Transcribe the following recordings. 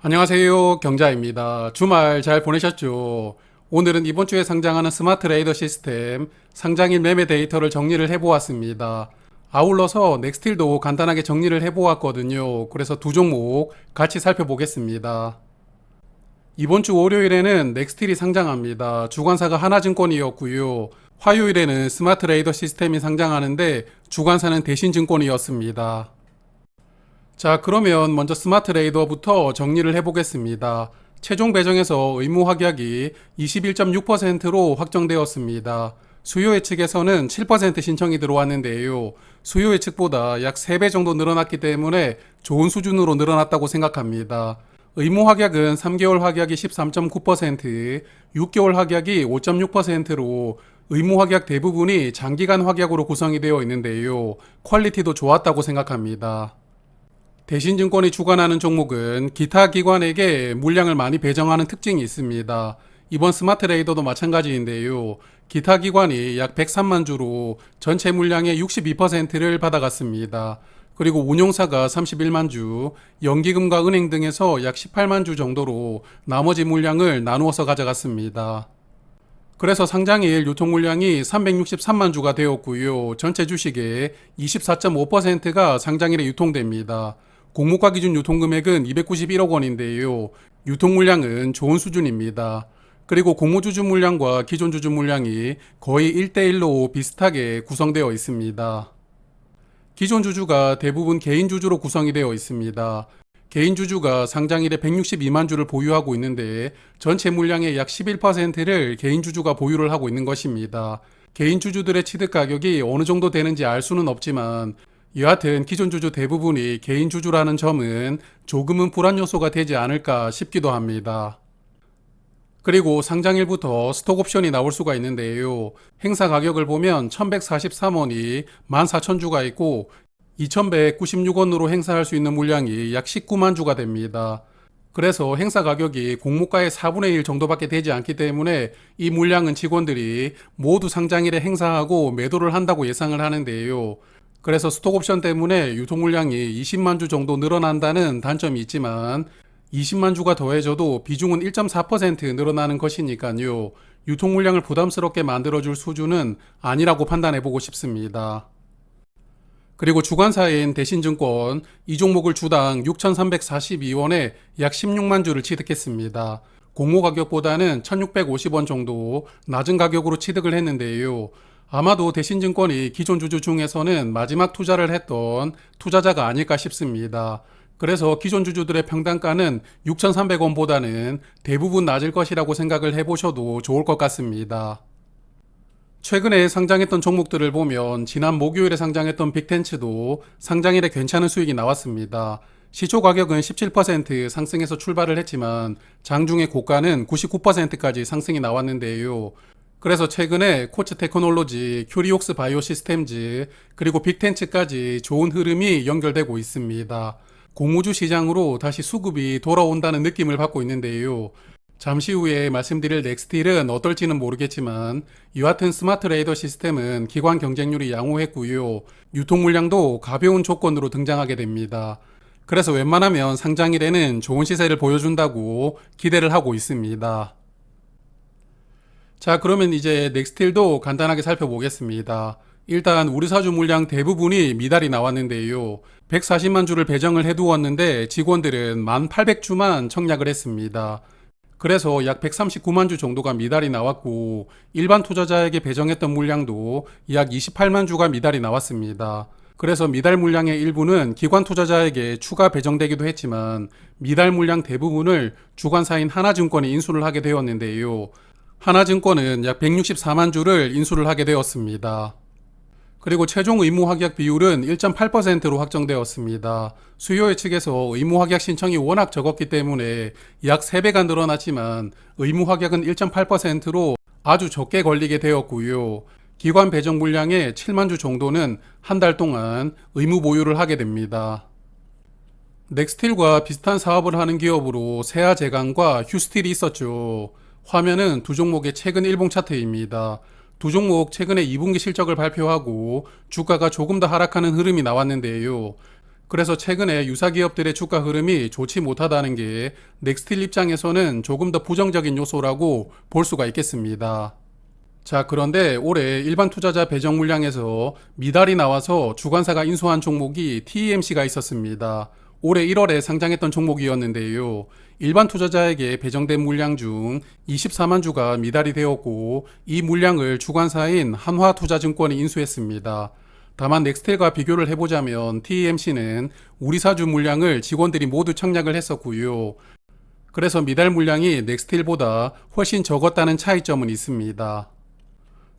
안녕하세요. 경자입니다. 주말 잘 보내셨죠? 오늘은 이번 주에 상장하는 스마트 레이더 시스템 상장일 매매 데이터를 정리를 해보았습니다. 아울러서 넥스틸도 간단하게 정리를 해보았거든요. 그래서 두 종목 같이 살펴보겠습니다. 이번 주 월요일에는 넥스틸이 상장합니다. 주관사가 하나증권이었고요. 화요일에는 스마트 레이더 시스템이 상장하는데 주관사는 대신증권이었습니다. 자, 그러면 먼저 스마트 레이더부터 정리를 해보겠습니다. 최종 배정에서 의무 확약이 21.6%로 확정되었습니다. 수요 예측에서는 7% 신청이 들어왔는데요. 수요 예측보다 약 3배 정도 늘어났기 때문에 좋은 수준으로 늘어났다고 생각합니다. 의무 확약은 3개월 확약이 13.9%, 6개월 확약이 5.6%로 의무 확약 대부분이 장기간 확약으로 구성이 되어 있는데요. 퀄리티도 좋았다고 생각합니다. 대신증권이 주관하는 종목은 기타 기관에게 물량을 많이 배정하는 특징이 있습니다. 이번 스마트 레이더도 마찬가지인데요. 기타 기관이 약 103만 주로 전체 물량의 62%를 받아갔습니다. 그리고 운용사가 31만 주, 연기금과 은행 등에서 약 18만 주 정도로 나머지 물량을 나누어서 가져갔습니다. 그래서 상장일 유통 물량이 363만 주가 되었고요. 전체 주식의 24.5%가 상장일에 유통됩니다. 공모가 기준 유통금액은 291억 원인데요. 유통 물량은 좋은 수준입니다. 그리고 공모주주 물량과 기존 주주 물량이 거의 1대1로 비슷하게 구성되어 있습니다. 기존 주주가 대부분 개인 주주로 구성이 되어 있습니다. 개인 주주가 상장일에 162만 주를 보유하고 있는데 전체 물량의 약 11%를 개인 주주가 보유를 하고 있는 것입니다. 개인 주주들의 취득 가격이 어느 정도 되는지 알 수는 없지만 여하튼 기존 주주 대부분이 개인 주주라는 점은 조금은 불안 요소가 되지 않을까 싶기도 합니다. 그리고 상장일부터 스톡 옵션이 나올 수가 있는데요. 행사 가격을 보면 1143원이 14,000주가 있고 2196원으로 행사할 수 있는 물량이 약 19만 주가 됩니다. 그래서 행사 가격이 공모가의 4분의 1 정도밖에 되지 않기 때문에 이 물량은 직원들이 모두 상장일에 행사하고 매도를 한다고 예상을 하는데요. 그래서 스톡옵션 때문에 유통 물량이 20만 주 정도 늘어난다는 단점이 있지만 20만 주가 더해져도 비중은 1.4% 늘어나는 것이니까요. 유통 물량을 부담스럽게 만들어줄 수준은 아니라고 판단해보고 싶습니다. 그리고 주관사인 대신증권 이 종목을 주당 6,342원에 약 16만 주를 취득했습니다. 공모 가격보다는 1,650원 정도 낮은 가격으로 취득을 했는데요. 아마도 대신증권이 기존 주주 중에서는 마지막 투자를 했던 투자자가 아닐까 싶습니다. 그래서 기존 주주들의 평단가는 6,300원보다는 대부분 낮을 것이라고 생각을 해보셔도 좋을 것 같습니다. 최근에 상장했던 종목들을 보면 지난 목요일에 상장했던 빅텐츠도 상장일에 괜찮은 수익이 나왔습니다. 시초 가격은 17% 상승해서 출발을 했지만 장중에 고가는 99%까지 상승이 나왔는데요. 그래서 최근에 코츠 테크놀로지, 큐리옥스 바이오 시스템즈, 그리고 빅텐츠까지 좋은 흐름이 연결되고 있습니다. 공모주 시장으로 다시 수급이 돌아온다는 느낌을 받고 있는데요. 잠시 후에 말씀드릴 넥스틸은 어떨지는 모르겠지만 여하튼 스마트 레이더 시스템은 기관 경쟁률이 양호했고요. 유통 물량도 가벼운 조건으로 등장하게 됩니다. 그래서 웬만하면 상장일에는 좋은 시세를 보여준다고 기대를 하고 있습니다. 자, 그러면 이제 넥스틸도 간단하게 살펴보겠습니다. 일단 우리 사주 물량 대부분이 미달이 나왔는데요. 140만 주를 배정을 해두었는데 직원들은 1,800주만 청약을 했습니다. 그래서 약 139만 주 정도가 미달이 나왔고 일반 투자자에게 배정했던 물량도 약 28만 주가 미달이 나왔습니다. 그래서 미달 물량의 일부는 기관 투자자에게 추가 배정되기도 했지만 미달 물량 대부분을 주관사인 하나증권이 인수를 하게 되었는데요. 하나증권은 약 164만 주를 인수를 하게 되었습니다. 그리고 최종 의무 확약 비율은 1.8%로 확정되었습니다. 수요 예측에서 의무 확약 신청이 워낙 적었기 때문에 약 3배가 늘어났지만 의무 확약은 1.8%로 아주 적게 걸리게 되었고요. 기관 배정 물량의 7만 주 정도는 한 달 동안 의무 보유를 하게 됩니다. 넥스틸과 비슷한 사업을 하는 기업으로 세아제강과 휴스틸이 있었죠. 화면은 두 종목의 최근 일봉 차트입니다. 두 종목 최근에 2분기 실적을 발표하고 주가가 조금 더 하락하는 흐름이 나왔는데요. 그래서 최근에 유사 기업들의 주가 흐름이 좋지 못하다는 게 넥스틸 입장에서는 조금 더 부정적인 요소라고 볼 수가 있겠습니다. 자, 그런데 올해 일반 투자자 배정 물량에서 미달이 나와서 주관사가 인수한 종목이 TEMC가 있었습니다. 올해 1월에 상장했던 종목이었는데요. 일반 투자자에게 배정된 물량 중 24만 주가 미달이 되었고 이 물량을 주관사인 한화투자증권이 인수했습니다. 다만 넥스텔과 비교를 해보자면 TEMC는 우리사주 물량을 직원들이 모두 청약을 했었고요. 그래서 미달 물량이 넥스텔보다 훨씬 적었다는 차이점은 있습니다.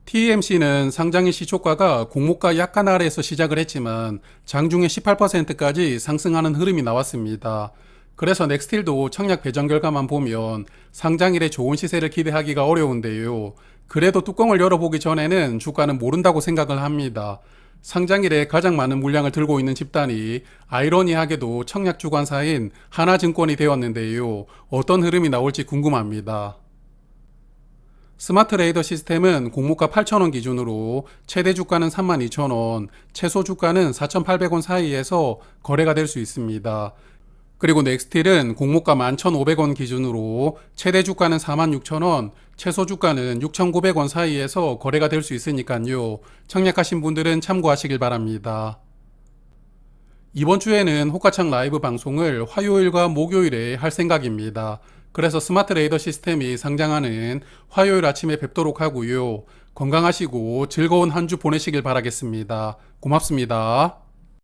TMC는 상장일 시초가가 공모가 약간 아래에서 시작을 했지만 장중에 18%까지 상승하는 흐름이 나왔습니다. 그래서 넥스틸도 청약 배정 결과만 보면 상장일에 좋은 시세를 기대하기가 어려운데요. 그래도 뚜껑을 열어보기 전에는 주가는 모른다고 생각을 합니다. 상장일에 가장 많은 물량을 들고 있는 집단이 아이러니하게도 청약 주관사인 하나증권이 되었는데요. 어떤 흐름이 나올지 궁금합니다. 스마트 레이더 시스템은 공모가 8,000원 기준으로 최대 주가는 32,000원, 최소 주가는 4,800원 사이에서 거래가 될 수 있습니다. 그리고 넥스틸은 공모가 11,500원 기준으로 최대 주가는 46,000원, 최소 주가는 6,900원 사이에서 거래가 될 수 있으니까요. 청약하신 분들은 참고하시길 바랍니다. 이번 주에는 호가창 라이브 방송을 화요일과 목요일에 할 생각입니다. 그래서 스마트 레이더 시스템이 상장하는 화요일 아침에 뵙도록 하고요. 건강하시고 즐거운 한 주 보내시길 바라겠습니다. 고맙습니다.